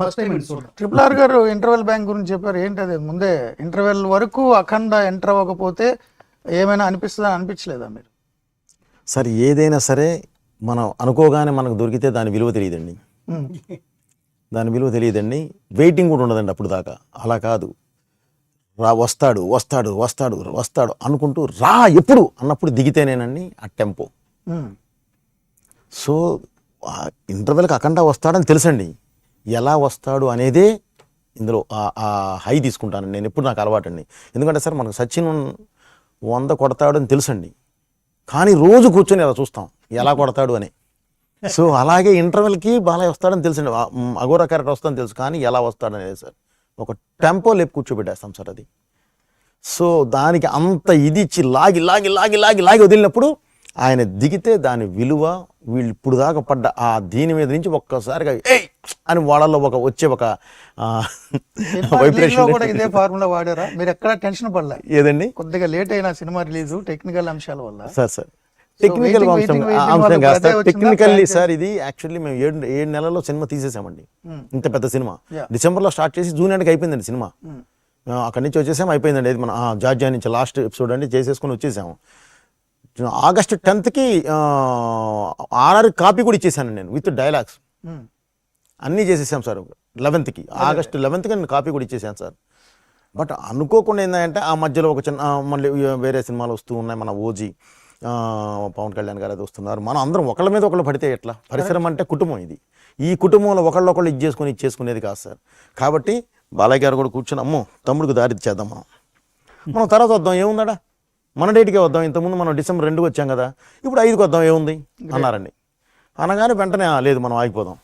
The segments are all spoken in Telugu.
ఫస్ట్ టైం చూడండి. RRR గారు ఇంటర్వెల్ బ్యాంక్ గురించి చెప్పారు. ఏంటి అది? ముందే ఇంటర్వెల్ వరకు అఖండ ఎంటర్ అవ్వకపోతే ఏమైనా అనిపిస్తుందా, అనిపించలేదా మీరు? సార్ ఏదైనా సరే మనం అనుకోగానే మనకు దొరికితే దాని విలువ తెలియదండి. దాని విలువ తెలియదండి. వెయిటింగ్ కూడా ఉండదండి అప్పుడు దాకా. అలా కాదు, వస్తాడు వస్తాడు వస్తాడు వస్తాడు అనుకుంటూ రా ఎప్పుడు అన్నప్పుడు దిగితేనేనండి ఆ టెంపో. సో ఇంటర్వెల్కి అఖండ వస్తాడని తెలుసండి, ఎలా వస్తాడు అనేదే ఇందులో ఆ హై తీసుకుంటానండి నేను ఎప్పుడు. నాకు అలవాటండి. ఎందుకంటే సార్ మనకు సచిన్ 100 కొడతాడు అని తెలుసండి, కానీ రోజు కూర్చొని అలా చూస్తాం ఎలా కొడతాడు అని. సో అలాగే ఇంటర్వెల్కి బాలయ్య వస్తాడని తెలుసండి, అఘోరా క్యారెక్టర్ వస్తుందని తెలుసు, కానీ ఎలా వస్తాడు అనేది సార్ ఒక టెంపో లేపు కూర్చోబెట్టేస్తాం సార్ అది. సో దానికి అంత ఇది ఇచ్చి లాగి లాగి లాగి లాగి లాగి వదిలినప్పుడు ఆయన దిగితే దాని విలువ వీళ్ళు ఇప్పుడు దాకా పడ్డ ఆ దీని మీద నుంచి ఒక్కసారిగా ఏయ్ అని వాళ్ళలో వచ్చే ఒక వైబ్రేషన్. కూడా ఇదే ఫార్ములా వాడారా మీరు? ఎక్కడ టెన్షన్ పడలే? ఏదండి, కొద్దిగా లేట్ అయిన సినిమా రిలీజ్ టెక్నికల్ అంశాల వల్ల. సార్ టెక్నికల్ అంశం కాదు సార్, టెక్నికల్లీ సార్ ఇది యాక్చువల్లీ మేము 7 నెలల్లో సినిమా తీసేసామండి. ఇంత పెద్ద సినిమా డిసెంబర్లో స్టార్ట్ చేసి జూన్ ఎండ్కి అయిపోయిందండి సినిమా. అక్కడి నుంచి వచ్చేసాము, అయిపోయిందండి. అది మన జార్జియా నుంచి లాస్ట్ ఎపిసోడ్ అండి చేసేసుకొని వచ్చేసాము. ఆగస్టు 10కి RRR కాపీ కూడా ఇచ్చేసాను నేను విత్ డైలాగ్స్ అన్నీ చేసేసాం సార్. 11కి ఆగస్టు 11కి నేను కాపీ కూడా ఇచ్చేసాను సార్. బట్ అనుకోకుండా ఏంటంటే ఆ మధ్యలో ఒక చిన్న మళ్ళీ వేరే సినిమాలు వస్తూ ఉన్నాయి. మన ఓజీ పవన్ కళ్యాణ్ గారు అది వస్తున్నారు. మనం అందరం ఒకళ్ళ మీద ఒకళ్ళు పడితే ఎట్లా? పరిశ్రమ అంటే కుటుంబం. ఇది ఈ కుటుంబంలో ఒకళ్ళు ఇది చేసుకునేది కాదు సార్. కాబట్టి బాలయ్య గారు కూడా కూర్చొని అమ్మో తమ్ముడికి దారి చేద్దాం, మనం తర్వాత వద్దాం, ఏముందా మన డేట్కే వద్దాం, ఇంతకుముందు మనం డిసెంబర్ 2కి వచ్చాం కదా, ఇప్పుడు 5కి వద్దాం ఏముంది అన్నారండి. అనగానే వెంటనే లేదు మనం ఆగిపోదాం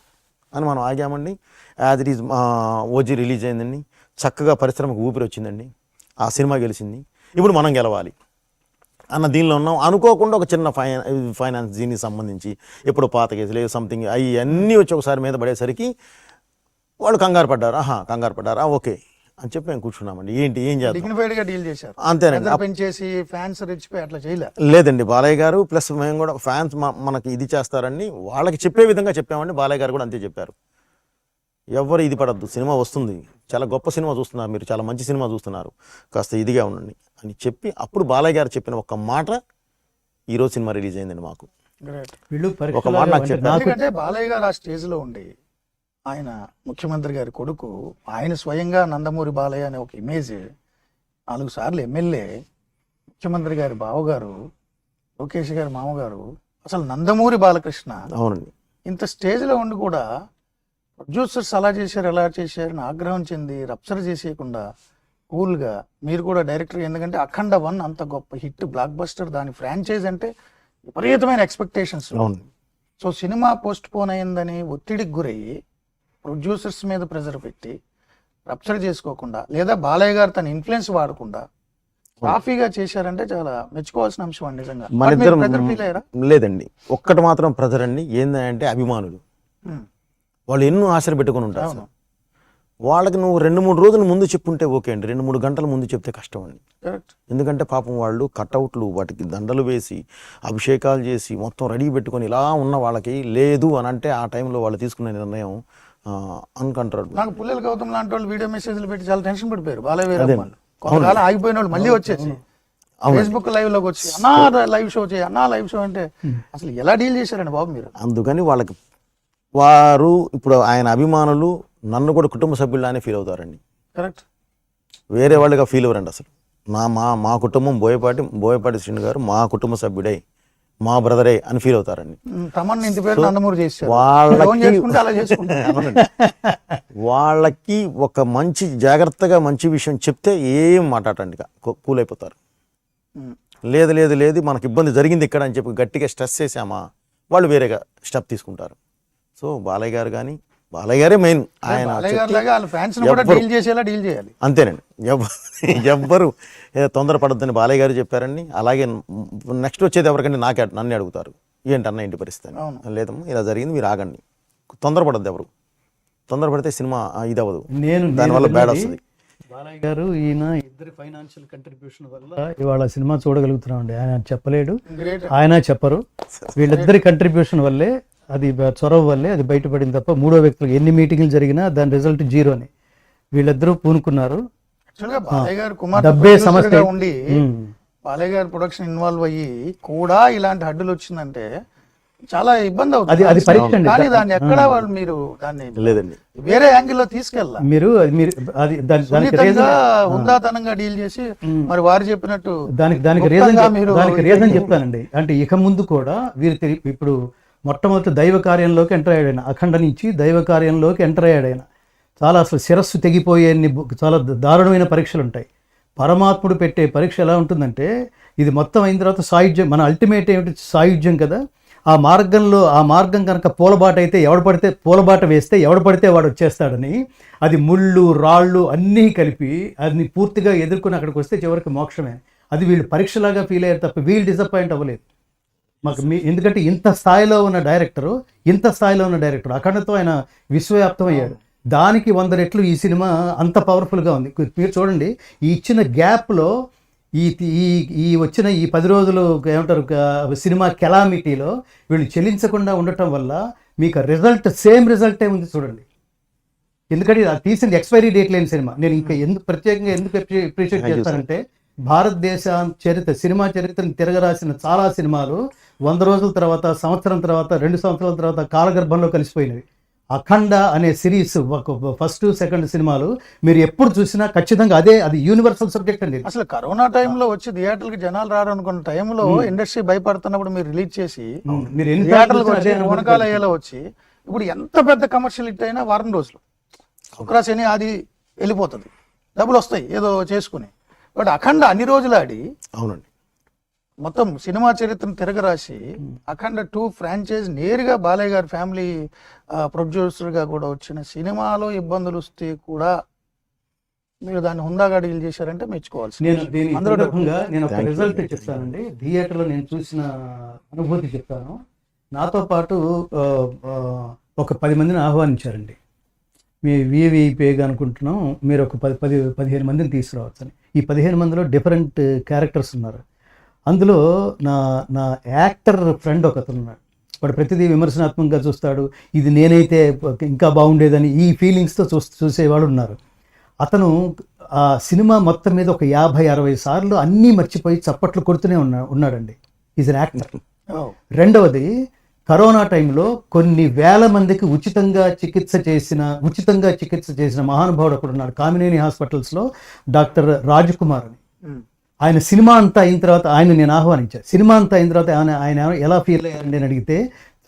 అని మనం ఆగామండి. As it is OG release అయిందండి, చక్కగా పరిశ్రమకు ఊపిరి వచ్చిందండి, ఆ సినిమా గెలిచింది. ఇప్పుడు మనం గెలవాలి అన్న దీనిలో ఉన్నాం. అనుకోకుండా ఒక చిన్న ఫైనాన్స్ దీనికి సంబంధించి ఎప్పుడు పాత కేసులు సంథింగ్ అన్నీ వచ్చి ఒకసారి మీద పడేసరికి వాళ్ళు కంగారు పడ్డారా ఓకే అని చెప్పి మేము కూర్చున్నామండి. ఏం చేద్దాం అంతేనండి. పెంచేసి ఫ్యాన్స్ రెచ్చిపోయి అట్లా చేయలే లేదండి. బాలయ్య గారు ప్లస్ మేము కూడా ఫ్యాన్స్ మనకి ఇది చేస్తారని వాళ్ళకి చెప్పే విధంగా చెప్పామండి. బాలయ్య గారు కూడా అంతే చెప్పారు, ఎవరు ఇది పడద్దు, సినిమా వస్తుంది, చాలా గొప్ప సినిమా చూస్తున్నారు మీరు, చాలా మంచి సినిమా చూస్తున్నారు, కాస్త ఇదిగా ఉండండి అని చెప్పి అప్పుడు బాలయ్య గారు చెప్పిన ఒక్క మాట ఈరోజు సినిమా రిలీజ్ అయిందండి. మాకు ఒక మాట నాకు చెప్పారు. ఎందుకంటే బాలయ్య గారు ఆ స్టేజ్లో ఉండి ఆయన ముఖ్యమంత్రి గారి కొడుకు, ఆయన స్వయంగా నందమూరి బాలయ్య అనే ఒక ఇమేజ్, 4 సార్లు ఎమ్మెల్యే, ముఖ్యమంత్రి గారి బావగారు, లోకేష్ గారి మామగారు, అసలు నందమూరి బాలకృష్ణ. అవునండి. ఇంత స్టేజ్లో ఉండి కూడా ప్రొడ్యూసర్స్ అలా చేశారు ఎలా చేశారని ఆగ్రహం చెంది రప్చర్ చేసేయకుండా కూల్గా మీరు కూడా డైరెక్టర్, ఎందుకంటే అఖండ 1 అంత గొప్ప హిట్ బ్లాక్ బస్టర్, దాని ఫ్రాంచైజ్ అంటే విపరీతమైన expectations. So cinema post phone అయిందని ఒత్తిడికి గురయ్యి ప్రొడ్యూసర్స్ మీద ప్రెజర్ పెట్టి రప్చర్ చేసుకోకుండా, లేదా బాలయ్య గారు తన ఇన్ఫ్లుయెన్స్ వాడకుండా కాఫీగా చేశారంటే చాలా మెచ్చుకోవాల్సిన అంశం అండి నిజంగా. మన ఇద్దరు లేదండి, ఒక్కటి మాత్రం ప్రెజర్ అండి. ఏంటంటే అభిమానులు వాళ్ళు ఎన్నో ఆశలు పెట్టుకుని ఉంటారు సార్. వాళ్ళకి నువ్వు 2-3 రోజుల ముందు చెప్పుంటే ఓకే అండి, 2-3 గంటల ముందు చెప్తే కష్టం అండి. ఎందుకంటే పాపం వాళ్ళు కట్అవుట్లు వాటికి దండలు వేసి అభిషేకాలు చేసి మొత్తం రెడీ పెట్టుకొని ఇలా ఉన్న వాళ్ళకి లేదు అని అంటే ఆ టైంలో వాళ్ళు తీసుకునే నిర్ణయం అన్కంట్రోల్. నాకు పుల్లెల గౌతమ్ లాంటి వాళ్ళు వీడియో మెసేజ్లు పెట్టి చాలా టెన్షన్ పడిపోయారు. బాలయ్య కొంతకాలం ఆగిపోయిన వాళ్ళు మళ్ళీ వచ్చేసి ఫేస్బుక్ లైవ్ లోకి వచ్చి అన్నా లైవ్ షో చేయి, అన్నా లైవ్ షో అంటే అసలు ఎలా డీల్ చేశారండి బాబు మీరు? అందుకని వాళ్ళకి వారు ఇప్పుడు ఆయన అభిమానులు నన్ను కూడా కుటుంబ సభ్యులానే ఫీల్ అవుతారండి. కరెక్ట్. వేరే వాళ్ళుగా ఫీల్ అవ్వరండి అసలు. మా కుటుంబం బోయపాటి శ్రీను గారు మా కుటుంబ సభ్యుడే, మా బ్రదరే అని ఫీల్ అవుతారండి. వాళ్ళకి ఒక మంచి జాగ్రత్తగా మంచి విషయం చెప్తే ఏం మాట్లాడండి కూల్ అయిపోతారు. లేదు మనకి ఇబ్బంది జరిగింది ఇక్కడ అని చెప్పి గట్టిగా స్ట్రెస్ చేసామా వాళ్ళు వేరేగా స్టెప్ తీసుకుంటారు. సో బాలయ్య గారు కానీ బాలయ్య గారే మెయిన్, ఆయన అంతేనండి. ఎవ్వరు తొందరపడద్దని బాలయ్య గారు చెప్పారండి. అలాగే నెక్స్ట్ వచ్చేది ఎవరికంటే నన్ను అడుగుతారు, ఏంటన్నా ఇంటి పరిస్థితి, లేదమ్మా ఇలా జరిగింది మీరు ఆగండి, తొందరపడద్దు ఎవరు, తొందరపడితే సినిమా ఇది అవ్వదు, దానివల్ల బ్యాడ్ వస్తుంది. బాలయ్య గారు ఈయన ఇద్దరి ఫైనాన్షియల్ కంట్రిబ్యూషన్ వల్ల ఇవాళ సినిమా చూడగలుగుతున్నామండి. ఆయన చెప్పలేడు, ఆయన చెప్పరు, వీళ్ళిద్దరి కంట్రిబ్యూషన్ వల్లే అది చొరవ వల్లే అది బయటపడింది తప్ప మూడో వ్యక్తులకు ఎన్ని మీటింగ్లు జరిగినా దాని రిజల్ట్ జీరోనే. వీళ్ళిద్దరూ పూనుకున్నారు. యాక్చువల్గా బాలయ్య గారు కుమార్ డబ్బే సమస్య ఉండి బాలయ్య గారి ప్రొడక్షన్ ఇన్వాల్వ్ అయ్యి కూడా ఇలాంటి అడ్డులు వచ్చిందంటే చాలా ఇబ్బంది అది అవుతుంది. పరీక్ష అండి. కానీ దాన్ని ఎక్కడ వాళ్ళు మీరు దాన్ని లేదండి, వేరే యాంగిల్లో తీసుకెళ్ళాలి. మీరు అది దానికి సున్నితంగా హుందాతనంగా డీల్ చేసి మరి వారు చెప్పినట్టు దానికి రీజన్ చెప్తానండి. అంటే ఇక ముందు కూడా ఇప్పుడు మొట్టమొదటి దైవ కార్యంలోకి ఎంటర్ అయ్యాడు ఆయన. అఖండ నుంచి దైవ కార్యంలోకి ఎంటర్ అయ్యాడు ఆయన. చాలా అసలు శిరస్సు తెగిపోయే చాలా దారుణమైన పరీక్షలు ఉంటాయి. పరమాత్ముడు పెట్టే పరీక్ష ఎలా ఉంటుందంటే, ఇది మొత్తం అయిన తర్వాత సాయుధ్యం, మన అల్టిమేట్ ఏమిటి సాయుధ్యం కదా. ఆ మార్గం కనుక పూలబాట అయితే పూలబాట వేస్తే ఎవడు పడితే వాడు వచ్చేస్తాడని, అది ముళ్ళు రాళ్ళు అన్నీ కలిపి అది పూర్తిగా ఎదుర్కొని అక్కడికి వస్తే చివరికి మోక్షమే. అది వీళ్ళు పరీక్షలాగా ఫీల్ అయ్యారు తప్ప వీళ్ళు డిసప్పాయింట్ అవ్వలేదు. ఎందుకంటే ఇంత స్థాయిలో ఉన్న డైరెక్టర్ అఖండతో ఆయన విశ్వవ్యాప్తం అయ్యాడు. దానికి 100 రెట్లు ఈ సినిమా అంత పవర్ఫుల్గా ఉంది. మీరు చూడండి, ఈ ఇచ్చిన గ్యాప్లో ఈ వచ్చిన ఈ 10 రోజులు ఏమంటారు సినిమా కెలామిటీలో వీళ్ళు చెల్లించకుండా ఉండటం వల్ల మీకు సేమ్ రిజల్టే ఉంది చూడండి. ఎందుకంటే అది తీసింది ఎక్స్పైరీ డేట్ లేని సినిమా. నేను ఇంకా ప్రత్యేకంగా ఎందుకు అప్రిషియేట్ చేస్తానంటే, భారతదేశ సినిమా చరిత్రను తిరగరాసిన చాలా సినిమాలు 100 రోజుల తర్వాత, సంవత్సరం తర్వాత, 2 సంవత్సరాల తర్వాత కాలగర్భంలో కలిసిపోయినవి. అఖండ అనే సిరీస్ ఫస్ట్ సెకండ్ సినిమాలు మీరు ఎప్పుడు చూసినా ఖచ్చితంగా అది యూనివర్సల్ సబ్జెక్ట్ అండి. అసలు కరోనా టైంలో వచ్చి థియేటర్కి జనాలు రారు అనుకున్న టైంలో ఇండస్ట్రీ భయపడుతున్నప్పుడు మీరు రిలీజ్ చేసి థియేటర్లకు వచ్చి వనకాల అయ్యేలా వచ్చి ఇప్పుడు ఎంత పెద్ద కమర్షియల్ హిట్ అయినా వారం రోజులు శుక్ర శని అది వెళ్ళిపోతుంది, డబ్బులు వస్తాయి ఏదో చేసుకుని. బట్ అఖండ అన్ని రోజులు ఆడి అవునండి మొత్తం సినిమా చరిత్రను తిరగరాసి అఖండ 2 ఫ్రాంచైజ్ నేరుగా బాలయ్య గారి ఫ్యామిలీ ప్రొడ్యూసర్గా కూడా వచ్చిన సినిమాలో ఇబ్బందులు వస్తే కూడా మీరు దాన్ని హుందాగా డీల్ చేశారంటే మెచ్చుకోవాల్సి. నేను ఒక రిజల్ట్ చెప్తానండి. థియేటర్లో నేను చూసిన అనుభూతి చెప్తాను. నాతో పాటు ఒక 10 మందిని ఆహ్వానించారండి. మీ వివిఐపీగా అనుకుంటున్నాం, మీరు ఒక 15 మందిని తీసుకురావచ్చని. ఈ 15 మందిలో డిఫరెంట్ క్యారెక్టర్స్ ఉన్నారు. అందులో నా యాక్టర్ ఫ్రెండ్ ఒకతను ఉన్నాడు. వాడు ప్రతిదీ విమర్శనాత్మకంగా చూస్తాడు. ఇది నేనైతే ఇంకా బాగుండేదని ఈ ఫీలింగ్స్తో చూసేవాడు ఉన్నారు. అతను ఆ సినిమా మొత్తం మీద ఒక 50-60 సార్లు అన్నీ మర్చిపోయి చప్పట్లు కొడుతూనే ఉన్నాడండి. Is an actor. రెండవది, కరోనా టైంలో కొన్ని వేల మందికి ఉచితంగా చికిత్స చేసిన మహానుభావుడు ఒకడు ఉన్నాడు. కామినేని హాస్పిటల్స్లో డాక్టర్ రాజకుమార్ అని. ఆయన సినిమా అంతా అయిన తర్వాత నేను ఆహ్వానించాను. సినిమా అంతా అయిన తర్వాత ఆయన ఎలా ఫీల్ అయ్యారండి అని అడిగితే,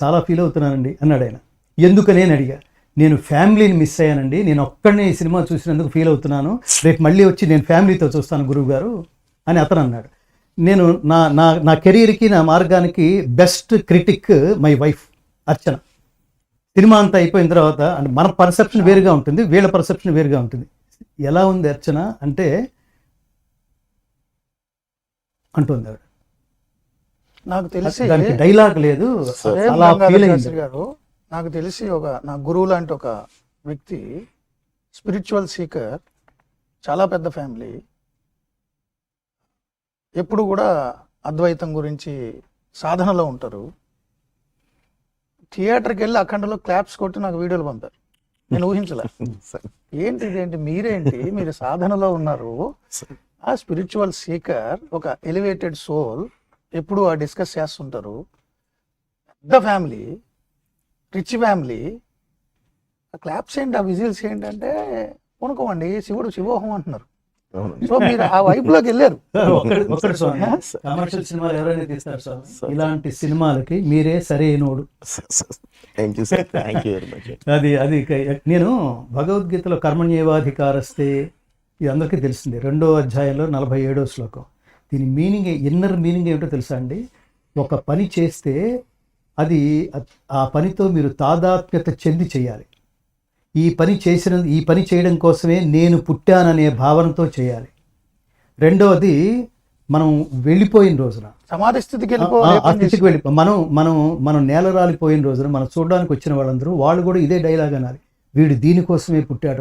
చాలా ఫీల్ అవుతున్నానండి అన్నాడు ఆయన. ఎందుకని అని అడిగా. నేను ఫ్యామిలీని మిస్ అయ్యానండి, నేను ఒక్కడనే ఈ సినిమా చూసినందుకు ఫీల్ అవుతున్నాను, రేపు మళ్ళీ వచ్చి నేను ఫ్యామిలీతో చూస్తాను గురువు గారు అని అతను అన్నాడు. నేను నా కెరీర్కి, నా మార్గానికి best critic my wife Archana. Cinema అంతా అయిపోయిన తర్వాత అంటే మన పర్సెప్షన్ వేరుగా ఉంటుంది, వీళ్ళ పర్సెప్షన్ వేరుగా ఉంటుంది. ఎలా ఉంది అర్చన అంటే అంటుంది ఆవిడ. నాకు తెలిసి దానికి డైలాగ్ లేదు. గారు నాకు తెలిసి నా గురువు లాంటి ఒక వ్యక్తి, స్పిరిచువల్ సీకర్, చాలా పెద్ద ఫ్యామిలీ, ఎప్పుడు కూడా అద్వైతం గురించి సాధనలో ఉంటారు. థియేటర్కి వెళ్ళి అఖండలో క్లాప్స్ కొట్టి నాకు వీడియోలు పంపారు. నేను ఊహించలే. ఏంటి మీరేంటి, మీరు సాధనలో ఉన్నారు, ఆ స్పిరిచువల్ సీకర్, ఒక ఎలివేటెడ్ సోల్, ఎప్పుడు డిస్కస్ చేస్తుంటారు. పెద్ద ఫ్యామిలీ, రిచ్ ఫ్యామిలీ, ఆ క్లాప్స్ ఏంటి, ఆ విజిల్స్ ఏంటంటే కొనుక్కోమండి, శివుడు శివోహం అంటున్నారు. సో మీరు ఆ వైపులోకి వెళ్ళారు. కమర్షియల్ సినిమాలు ఎవరైనా తీస్తారు సార్, ఇలాంటి సినిమాలకి మీరే సరైనోడు. అది నేను భగవద్గీతలో కర్మణ్యేవాధికారస్తే, ఇది అందరికీ తెలిసింది, 2వ అధ్యాయంలో 47వ శ్లోకం. దీని మీనింగ్, ఇన్నర్ మీనింగ్ ఏమిటో తెలుసా అండి? ఒక పని చేస్తే అది ఆ పనితో మీరు తాదాత్మ్యత చెంది చేయాలి. ఈ పని చేయడం కోసమే నేను పుట్టాననే భావనతో చేయాలి. రెండవది, మనం వెళ్ళిపోయిన రోజున సమాధి స్థితికి మనం నేల రాలిపోయిన రోజున మనం చూడడానికి వచ్చిన వాళ్ళందరూ వాళ్ళు కూడా ఇదే డైలాగ్ అనాలి, వీడు దీనికోసమే పుట్టాడు.